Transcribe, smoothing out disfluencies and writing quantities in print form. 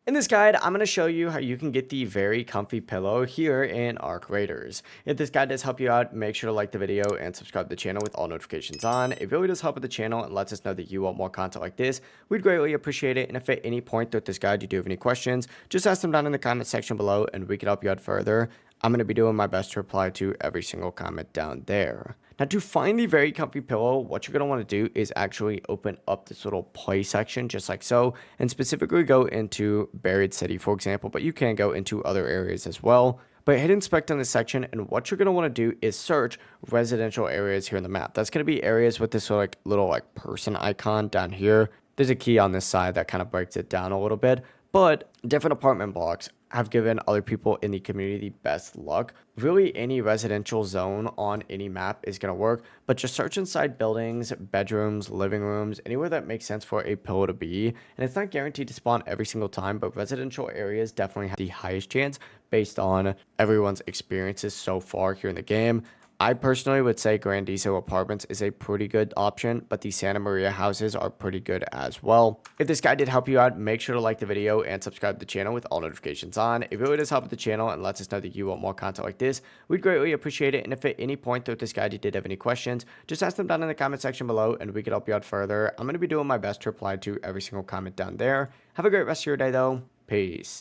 In this guide, I'm going to show you how you can get the very comfy pillow here in Arc Raiders. If this guide does help you out, make sure to like the video and subscribe to the channel with all notifications on. It really does help with the channel and lets us know that you want more content like this. We'd greatly appreciate it. And if at any point throughout this guide you do have any questions, just ask them down in the comment section below and we can help you out further. I'm going to be doing my best to reply to every single comment down there. Now, to find the very comfy pillow, what you're going to want to do is actually open up this little play section just like so, and specifically go into Buried City, for example, but you can go into other areas as well. But hit inspect on this section, and what you're going to want to do is search residential areas here in the map. That's going to be areas with this sort of little person icon down here. There's a key on this side that kind of breaks it down a little bit, but different apartment blocks have given other people in the community the best luck. Really, any residential zone on any map is going to work, but just search inside buildings, bedrooms, living rooms, anywhere that makes sense for a pillow to be. And it's not guaranteed to spawn every single time, but residential areas definitely have the highest chance based on everyone's experiences so far here in the game. I personally would say Grandizo Apartments is a pretty good option, but the Santa Maria houses are pretty good as well. If this guide did help you out, make sure to like the video and subscribe to the channel with all notifications on. It really does help with the channel and lets us know that you want more content like this. We'd greatly appreciate it. And if at any point throughout this guide you did have any questions, just ask them down in the comment section below and we can help you out further. I'm going to be doing my best to reply to every single comment down there. Have a great rest of your day though. Peace.